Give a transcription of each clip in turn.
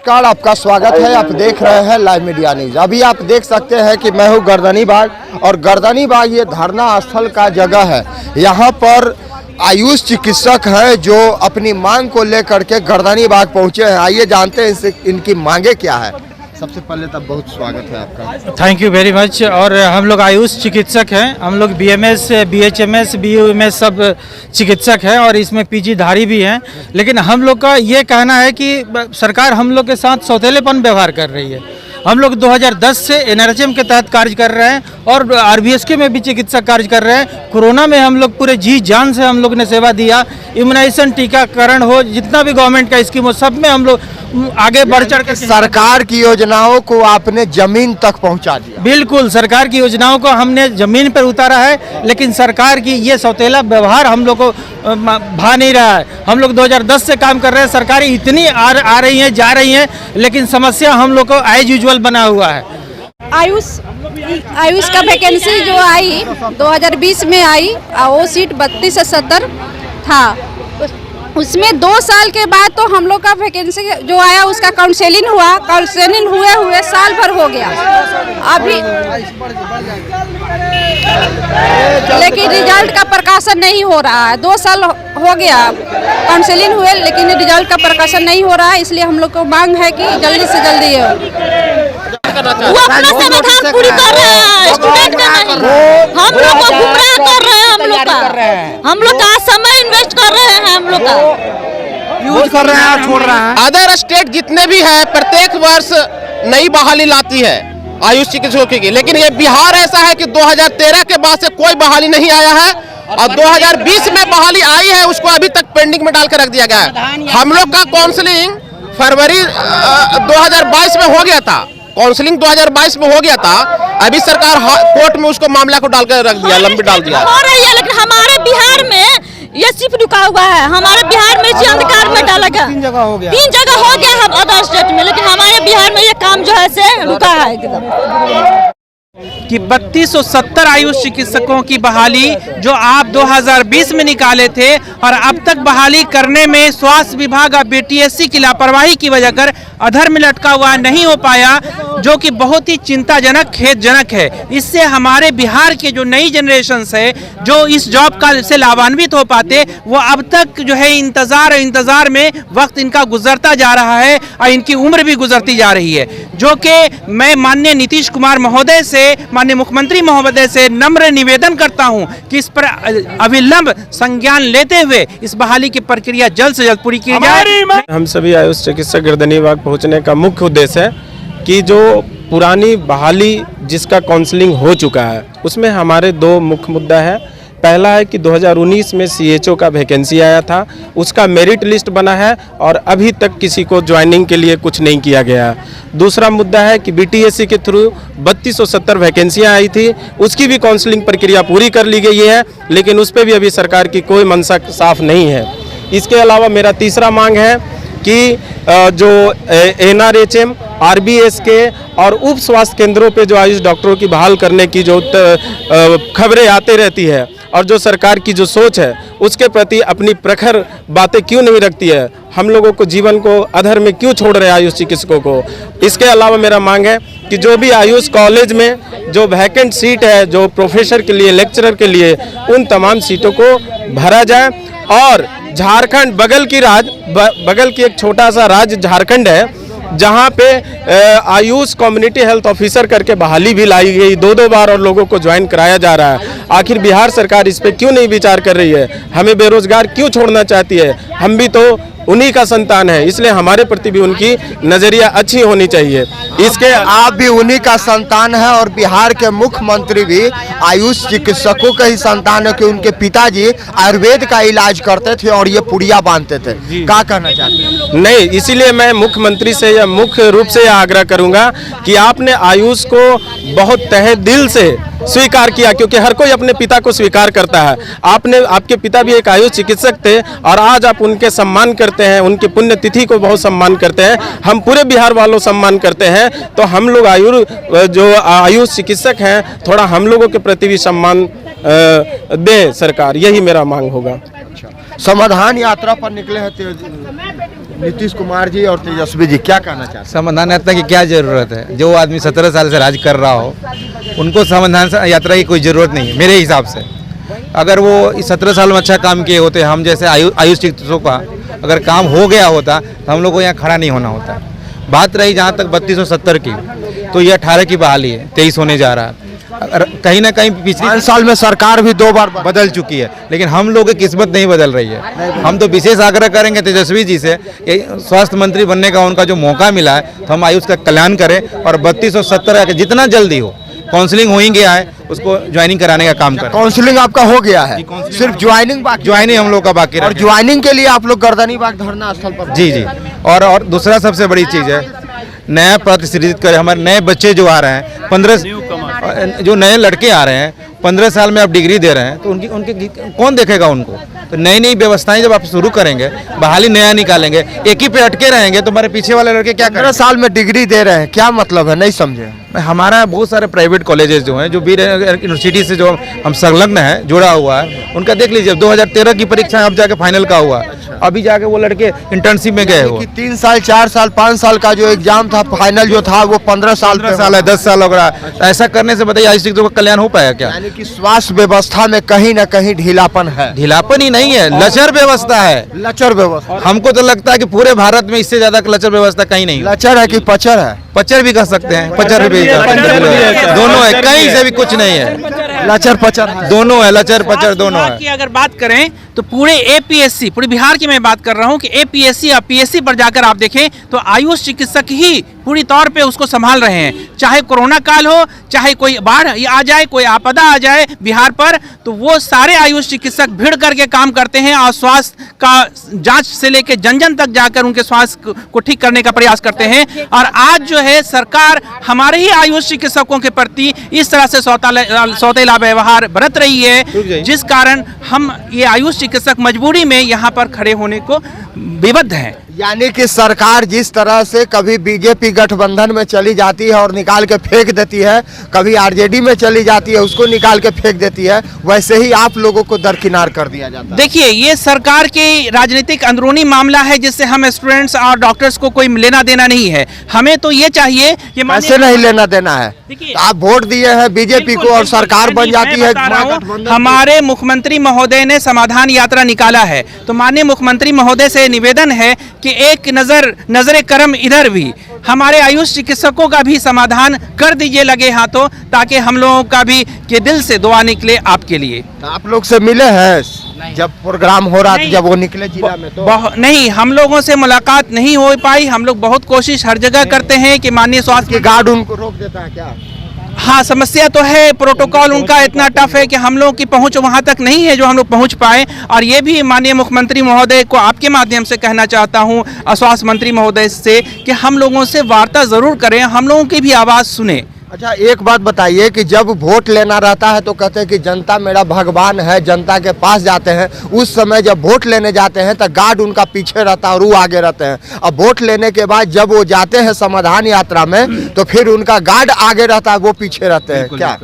नमस्कार, आपका स्वागत है। आप देख रहे हैं लाइव मीडिया न्यूज। अभी आप देख सकते हैं कि मैं हूं गर्दनी बाग और गर्दनी बाग ये धरना स्थल का जगह है। यहां पर आयुष चिकित्सक हैं जो अपनी मांग को लेकर के गर्दनी बाग पहुंचे हैं। आइए जानते हैं इनसे इनकी मांगे क्या है। सबसे पहले तब बहुत स्वागत है आपका। Thank you very much. और हम लोग आयुष चिकित्सक हैं। हम लोग BMS, BHMS, BUMS सब चिकित्सक हैं और इसमें PG धारी भी हैं। लेकिन हम लोग का ये कहना है कि सरकार हम लोग के साथ सौतेलेपन व्यवहार कर रही है। हम लोग 2010 से NRHM के तहत कार्य कर रहे हैं और RBSK में भी चिकित्सक कार्य कर रहे हैं। कोरोना में हम लोग पूरे जी जान से हम लोग ने सेवा दिया। इम्यूनाइजेशन, टीकाकरण हो, जितना भी गवर्नमेंट का स्कीम हो, सब में हम लोग आगे बढ़ चढ़ के सरकार की योजनाओं को आपने जमीन तक पहुंचा दिया। बिल्कुल, सरकार की योजनाओं को हमने जमीन पर उतारा है। लेकिन सरकार की ये सौतेला व्यवहार हम लोग को भा नहीं रहा है। हम लोग 2010 से काम कर रहे हैं। सरकारी इतनी आ रही हैं, जा रही हैं, लेकिन समस्या हम लोग को एज यूजुअल बना हुआ है। आयुष का वैकेंसी जो आई 2020 में आई, वो सीट 32 से 70 था। उसमें 2 साल के बाद तो हम लोग का वैकेंसी जो आया उसका काउंसलिंग हुआ। काउंसलिंग हुए साल भर हो गया अभी, लेकिन रिजल्ट का प्रकाशन नहीं हो रहा है। 2 साल हो गया काउंसलिंग हुए, लेकिन रिजल्ट का प्रकाशन नहीं हो रहा है। इसलिए हम लोग को मांग है कि जल्दी से जल्दी वो अपना समाधान पूरी कर रहे हैं, स्टूडेंट का नहीं। हम लोग को गुमराह कर रहे हैं। हम लोग का समय इन्वेस्ट कर रहे हैं। हम लोग का यूज कर रहे हैं, छोड़ रहे हैं। अदर स्टेट जितने भी है प्रत्येक वर्ष नई बहाली लाती है आयुष चिकित्सकों की, लेकिन ये बिहार ऐसा है कि 2013 के बाद से कोई बहाली नहीं आया है और 2020 में बहाली आई है, उसको अभी तक पेंडिंग में डाल कर रख दिया गया है। हम लोग का काउंसलिंग फरवरी 2022 में हो गया था। काउंसलिंग 2022 में हो गया था। अभी सरकार कोर्ट में उसको मामला को डालकर रख दिया, लंबी डाल दिया हो रही है। लेकिन हमारे बिहार में ये सिर्फ रुका हुआ है। हमारे बिहार में इसी अंधकार में डाला गया। 3 जगह हो गया है अदर स्टेट में, लेकिन हमारे बिहार में ये काम जो है से रुका है एकदम। कि 3270 आयुष चिकित्सकों की बहाली जो आप 2020 में निकाले थे और अब तक बहाली करने में स्वास्थ्य विभाग और BTSC की लापरवाही की वजह कर अधर में लटका हुआ नहीं हो पाया, जो कि बहुत ही चिंताजनक, खेदजनक है। इससे हमारे बिहार के जो नई जनरेशन है जो इस जॉब का से लाभान्वित हो पाते, वो अब तक जो है इंतजार में वक्त इनका गुजरता जा रहा है और इनकी उम्र भी गुजरती जा रही है। जो कि मैं माननीय नीतीश कुमार महोदय से, माननीय मुख्यमंत्री महोदय से नम्र निवेदन करता हूं कि इस पर अविलंब संज्ञान लेते हुए इस बहाली की प्रक्रिया जल्द से जल्द पूरी की जाए। हम सभी आयुष चिकित्सक गर्दनी बाग पहुंचने का मुख्य उद्देश्य है कि जो पुरानी बहाली जिसका काउंसलिंग हो चुका है उसमें हमारे 2 मुख्य मुद्दा है। पहला है कि 2019 में CHO का वैकेंसी आया था, उसका मेरिट लिस्ट बना है और अभी तक किसी को ज्वाइनिंग के लिए कुछ नहीं किया गया। दूसरा मुद्दा है कि BTSC के थ्रू 3270 वैकेंसियाँ आई थी, उसकी भी काउंसलिंग प्रक्रिया पूरी कर ली गई है, लेकिन उस पर भी अभी सरकार की कोई मंशा साफ नहीं है। इसके अलावा मेरा तीसरा मांग है कि जो NRHM, RBSK और उप स्वास्थ्य केंद्रों पे जो आयुष डॉक्टरों की बहाल करने की जो खबरें आती रहती है और जो सरकार की जो सोच है उसके प्रति अपनी प्रखर बातें क्यों नहीं रखती है। हम लोगों को जीवन को अधर में क्यों छोड़ रहे हैं आयुष चिकित्सकों को। इसके अलावा मेरा मांग है कि जो भी आयुष कॉलेज में जो वैकेंट सीट है, जो प्रोफेसर के लिए, लेक्चरर के लिए, उन तमाम सीटों को भरा जाए। और झारखंड बगल की एक छोटा सा राज्य झारखंड है जहां पे आयुष कम्युनिटी हेल्थ ऑफिसर करके बहाली भी लाई गई 2 बार और लोगों को ज्वाइन कराया जा रहा है। आखिर बिहार सरकार इस पे क्यों नहीं विचार कर रही है? हमें बेरोजगार क्यों छोड़ना चाहती है? हम भी तो उन्हीं का संतान है, इसलिए हमारे प्रति भी उनकी नजरिया अच्छी होनी चाहिए। इसके आप भी उन्हीं का संतान है और बिहार के मुख्यमंत्री भी आयुष चिकित्सकों का ही संतान है कि उनके पिताजी आयुर्वेद का इलाज करते थे और ये पुड़िया बांधते थे। क्या कहना चाहते हैं? नहीं, इसीलिए मैं मुख्यमंत्री से या मुख्य रूप से यह आग्रह करूंगा कि आपने आयुष को बहुत तहे दिल से स्वीकार किया, क्योंकि हर कोई अपने पिता को स्वीकार करता है। आपके पिता भी एक आयुष चिकित्सक थे और आज आप उनके सम्मान करते हैं, उनकी पुण्यतिथि को बहुत सम्मान करते हैं। हम पूरे बिहार वालों सम्मान करते हैं, तो हम लोग आयुष चिकित्सक हैं, थोड़ा हम लोगों के प्रति भी सम्मान दे सरकार, यही मेरा मांग होगा। समाधान यात्रा पर निकले हैं नीतीश कुमार जी और तेजस्वी जी क्या कहना चाहते हैं? समाधान यात्रा की क्या जरूरत है? जो आदमी 17 साल से राज कर रहा हो उनको समाधान यात्रा की कोई जरूरत नहीं है मेरे हिसाब से। अगर वो 17 साल में अच्छा काम किए होते, हम जैसे आयुष चिकित्सकों का अगर काम हो गया होता तो हम लोग को यहाँ खड़ा नहीं होना होता। बात रही जहाँ तक 3270 की, तो ये 18 की बहाली है, 23 होने जा रहा है। कहीं ना कहीं पिछले 5 साल में सरकार भी 2 बार बदल चुकी है, लेकिन हम लोग की किस्मत नहीं बदल रही है। हम तो विशेष आग्रह करेंगे तेजस्वी जी से, स्वास्थ्य मंत्री बनने का उनका जो मौका मिला है तो हम आयुष का कल्याण करें और 3270 जितना जल्दी हो, काउंसलिंग हो ही गया है, उसको ज्वाइनिंग कराने का काम करें। काउंसलिंग आपका हो गया है, सिर्फ ज्वाइनिंग हम लोग का बाकी और ज्वाइनिंग के लिए आप लोग गर्दनीबाग धरना स्थल पर जी जी। और दूसरा सबसे बड़ी चीज़ है, नया प्रतिष्ठित करें। हमारे नए बच्चे जो आ रहे हैं, 15 जो नए लड़के आ रहे हैं, 15 साल में आप डिग्री दे रहे हैं, तो उनकी कौन देखेगा उनको? तो नई नई व्यवस्थाएं जब आप शुरू करेंगे, बहाली नया निकालेंगे, एक ही पे अटके रहेंगे तो हमारे पीछे वाले लड़के क्या करें? 15 साल में डिग्री दे रहे हैं, क्या मतलब है, नहीं समझे? हमारा बहुत सारे प्राइवेट कॉलेजेस जो हैं, जो भी यूनिवर्सिटी से जो हम संलग्न है, जुड़ा हुआ है, उनका देख लीजिए। 2013 की परीक्षा अब जाके फाइनल का हुआ, अभी जाके वो लड़के इंटर्नशिप में गए हो। 3 साल 4 साल 5 साल का जो एग्जाम था, फाइनल जो था वो 15 साल है, 10 साल हो रहा। ऐसा करने से बताइए आयुष चिकित्सकों का कल्याण हो पाया क्या? यानी कि स्वास्थ्य व्यवस्था में कहीं ना कहीं ढीलापन है। ढीलापन ही नहीं है, लचर व्यवस्था है। लचर व्यवस्था, हमको तो लगता है कि पूरे भारत में इससे ज्यादा लचर व्यवस्था कहीं नहीं। लचर है कि पचर है? पचर भी कह सकते हैं, पचर भी दोनों है, कहीं से भी कुछ नहीं है। लचर पचर है, दोनों है, लचर पचर दोनों है। की अगर बात करें तो पूरे एपीएससी, पूरे बिहार की मैं बात कर रहा हूं कि एपीएससी या पीएससी पर जाकर आप देखें तो आयुष चिकित्सक ही पूरी तौर पे उसको संभाल रहे हैं। चाहे कोरोना काल हो, चाहे कोई बाढ़ आ जाए, कोई आपदा आ जाए बिहार पर, तो वो सारे आयुष चिकित्सक भिड़ करके काम करते हैं और स्वास्थ्य का जांच से लेकर जन जन तक जाकर उनके स्वास्थ्य को ठीक करने का प्रयास करते हैं। और आज जो है सरकार हमारे ही आयुष चिकित्सकों के प्रति इस तरह से सौतेला व्यवहार बरत रही है, जिस कारण हम ये आयुष चिकित्सक मजबूरी में यहाँ पर खड़े होने को विबद्ध हैं। यानी कि सरकार जिस तरह से कभी बीजेपी गठबंधन में चली जाती है और निकाल के फेंक देती है, कभी आरजेडी में चली जाती है उसको निकाल के फेंक देती है, वैसे ही आप लोगों को दरकिनार कर दिया जाता है। देखिए, ये सरकार की राजनीतिक अंदरूनी मामला है जिससे हम स्टूडेंट्स और डॉक्टर्स को कोई लेना देना नहीं है। हमें तो ये चाहिए कि ऐसे नहीं लेना देना है। तो आप वोट दिए हैं बीजेपी को और सरकार बन जाती है। हमारे मुख्यमंत्री महोदय ने समाधान यात्रा निकाला है, तो माननीय मुख्यमंत्री महोदय से निवेदन है कि एक नजर करम इधर भी हमारे आयुष चिकित्सकों का भी समाधान कर दीजिए लगे हाथों, ताकि हम लोगों का भी के दिल से दुआ निकले आपके लिए। आप लोग से मिले हैं जब प्रोग्राम हो रहा था, जब वो निकले जिला में तो? नहीं, हम लोगों से मुलाकात नहीं हो पाई। हम लोग बहुत कोशिश हर जगह करते हैं कि माननीय स्वास्थ्य गार्ड उनको रोक देता है क्या? हाँ, समस्या तो है, प्रोटोकॉल उनका इतना टफ है कि हम लोग की पहुंच वहां तक नहीं है जो हम लोग पहुंच पाए। और ये भी माननीय मुख्यमंत्री महोदय को आपके माध्यम से कहना चाहता हूं, स्वास्थ्य मंत्री महोदय से, कि हम लोगों से वार्ता जरूर करें, हम लोगों की भी आवाज़ सुने। अच्छा, एक बात बताइए कि जब वोट लेना रहता है तो कहते हैं कि जनता मेरा भगवान है, जनता के पास जाते हैं। उस समय जब वोट लेने जाते हैं तो गार्ड उनका पीछे रहता है और वो आगे रहते हैं। अब वोट लेने के बाद जब वो जाते हैं समाधान यात्रा में तो फिर उनका गार्ड आगे रहता है, वो पीछे रहते हैं क्या?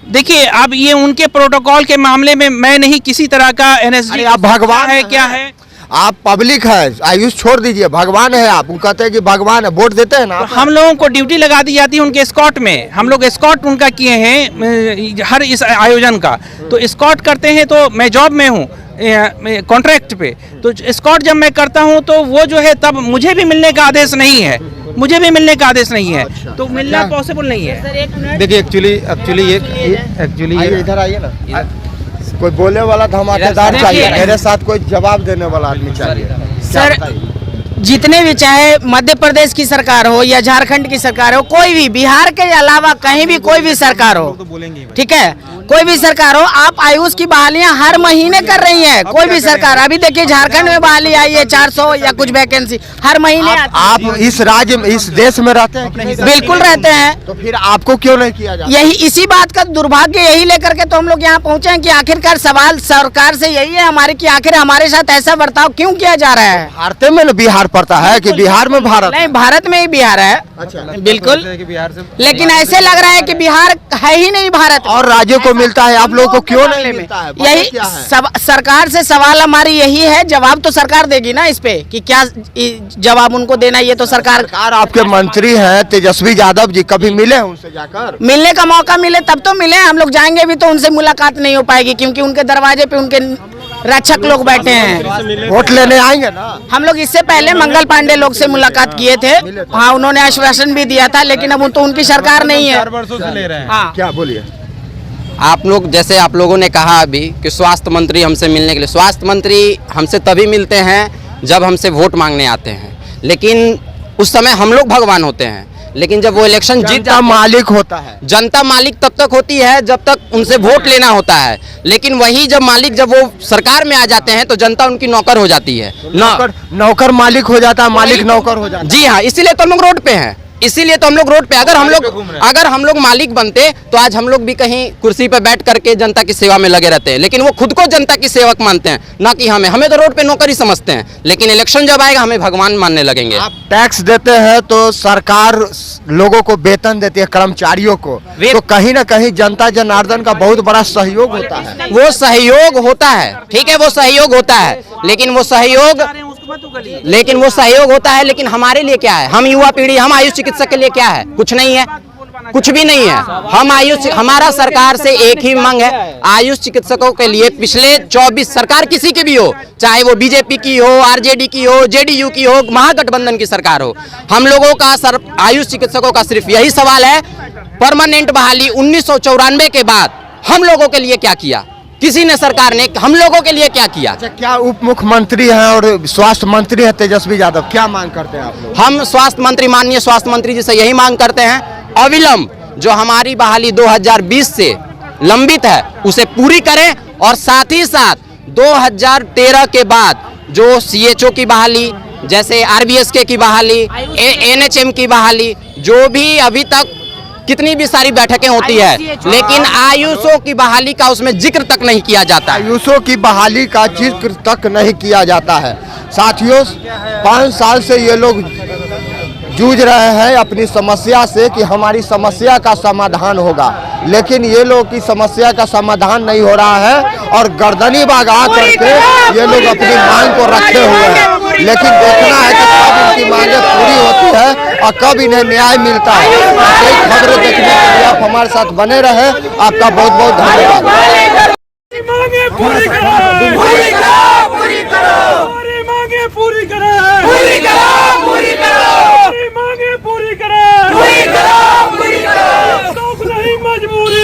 देखिए, अब ये उनके प्रोटोकॉल के मामले में मैं नहीं किसी तरह का एनएसडी। आप भगवान है क्या है? आप पब्लिक है, आयुष छोड़ दीजिए, भगवान है आप। वो कहते हैं कि भगवान है, वोट देते हैं ना। तो हम लोगों को ड्यूटी लगा दी जाती है उनके स्कॉट में। हम लोग स्कॉट उनका किए हैं हर इस आयोजन का, तो स्कॉट करते हैं। तो मैं जॉब में हूँ कॉन्ट्रैक्ट पे, तो स्कॉट जब मैं करता हूँ तो वो जो है तब मुझे भी मिलने का आदेश नहीं है, मुझे भी मिलने का आदेश नहीं है। अच्छा, तो मिलना पॉसिबल नहीं है। देखिए, एक्चुअली इधर आइए ना, कोई बोलने वाला धमाकेदार चाहिए, मेरे साथ कोई जवाब देने वाला आदमी चाहिए। सर, जितने भी, चाहे मध्य प्रदेश की सरकार हो या झारखंड की सरकार हो, कोई भी, बिहार के अलावा कहीं भी कोई भी सरकार हो, ठीक है, कोई भी सरकार हो, आप आयुष की बहालियां हर महीने कर रही हैं। कोई भी सरकार, अभी देखिए झारखंड में बहाली आई है 400 या कुछ वैकेंसी हर महीने। आप इस राज्य में, इस देश में रहते हैं? बिल्कुल रहते हैं। तो फिर आपको क्यों नहीं किया जाता? यही इसी बात का दुर्भाग्य यही लेकर के तो हम लोग यहाँ पहुँचे हैं कि आखिरकार सवाल सरकार से यही है हमारे कि आखिर हमारे साथ ऐसा बर्ताव क्यों किया जा रहा है। भारत में न बिहार पड़ता है कि बिहार में भारत? नहीं, भारत में ही बिहार है। अच्छा, बिल्कुल, लेकिन ऐसे लग रहा है कि बिहार है ही नहीं भारत। और राज्यों को को मिलता है, आप लोगों को क्यों नहीं मिलता है? वजह यही क्या है? सरकार से सवाल हमारी यही है, जवाब तो सरकार देगी ना इस पे कि क्या जवाब उनको देना, ये तो सरकार आपके मंत्री हैं तेजस्वी यादव जी, कभी मिले हैं उनसे जाकर? मिलने का मौका मिले तब तो मिले, हम लोग जाएंगे भी तो उनसे मुलाकात नहीं हो पाएगी क्योंकि उनके दरवाजे पे उनके रक्षक लोग बैठे हैं। वोट लेने आएंगे ना? हम लोग इससे पहले मंगल पांडे लोग से मुलाकात किए थे, हाँ उन्होंने आश्वासन भी दिया था, लेकिन अब तो उनकी सरकार नहीं है। 4 वर्षों से ले रहे हैं। हाँ क्या बोलिए? आप लोग जैसे आप लोगों ने कहा अभी कि स्वास्थ्य मंत्री हमसे मिलने के लिए, स्वास्थ्य मंत्री हमसे तभी मिलते हैं जब हमसे वोट मांगने आते हैं, लेकिन उस समय हम लोग भगवान होते हैं, लेकिन जब वो इलेक्शन जीत जनता मालिक होता है। जनता मालिक तब तक होती है जब तक उनसे वोट लेना होता है, लेकिन वही जब मालिक जब वो सरकार में आ जाते हैं तो जनता उनकी नौकर हो जाती है। नौकर मालिक हो जाता है, मालिक नौकर हो जाता है। जी हाँ, इसीलिए तो हम लोग रोड पे हैं, इसीलिए तो हम लोग रोड पे। अगर हम लोग मालिक बनते तो आज हम लोग भी कहीं कुर्सी पे बैठ करके जनता की सेवा में लगे रहते हैं, लेकिन वो खुद को जनता की सेवक मानते हैं, ना कि हमें तो रोड पे नौकर ही समझते हैं, लेकिन इलेक्शन जब आएगा हमें भगवान मानने लगेंगे। आप टैक्स देते हैं तो सरकार लोगों को वेतन देती है, कर्मचारियों को, तो कहीं ना कहीं जनता जनार्दन का बहुत बड़ा सहयोग होता है। वो सहयोग होता है, ठीक है, वो सहयोग होता है, लेकिन वो सहयोग होता है, लेकिन हमारे लिए क्या है? हम युवा पीढ़ी, हम आयुष चिकित्सक के लिए क्या है? कुछ नहीं है, कुछ भी नहीं है। हमारा सरकार से एक ही मांग है, आयुष चिकित्सकों के लिए पिछले 24 सरकार किसी की भी हो, चाहे वो बीजेपी की हो, आरजेडी की हो, जेडीयू की हो, महागठबंधन की सरकार हो, हम लोगों का आयुष चिकित्सकों का सिर्फ यही सवाल है, परमानेंट बहाली 1994 के बाद हम लोगों के लिए क्या किया? किसी ने, सरकार ने हम लोगों के लिए क्या किया? अच्छा, क्या उप मुख्यमंत्री हैं और स्वास्थ्य मंत्री हैं तेजस्वी यादव, क्या मांग करते हैं आप लोग? हम स्वास्थ्य मंत्री, माननीय स्वास्थ्य मंत्री जी से यही मांग करते हैं, अविलंब जो हमारी बहाली 2020 से लंबित है उसे पूरी करें, और साथ ही साथ 2013 के बाद जो सीएचओ की बहाली, जैसे आरबीएसके की बहाली, एनएचएम की बहाली, जो भी अभी तक कितनी भी सारी बैठकें होती है, लेकिन आयुषों की बहाली का उसमें जिक्र तक नहीं किया जाता है। आयुषों की बहाली का जिक्र तक नहीं किया जाता है। साथियों, 5 साल से ये लोग जूझ रहे हैं अपनी समस्या से कि हमारी समस्या का समाधान होगा, लेकिन ये लोग की समस्या का समाधान नहीं हो रहा है और गर्दनी बाग आ करके ये लोग अपनी मांग को रखे हुए हैं, लेकिन देखना है कि कब इनकी मांगें पूरी होती है और कब इन्हें न्याय मिलता है। कई खबरें देखने के लिए आप हमारे साथ बने रहे, आपका बहुत बहुत धन्यवाद। मजबूरी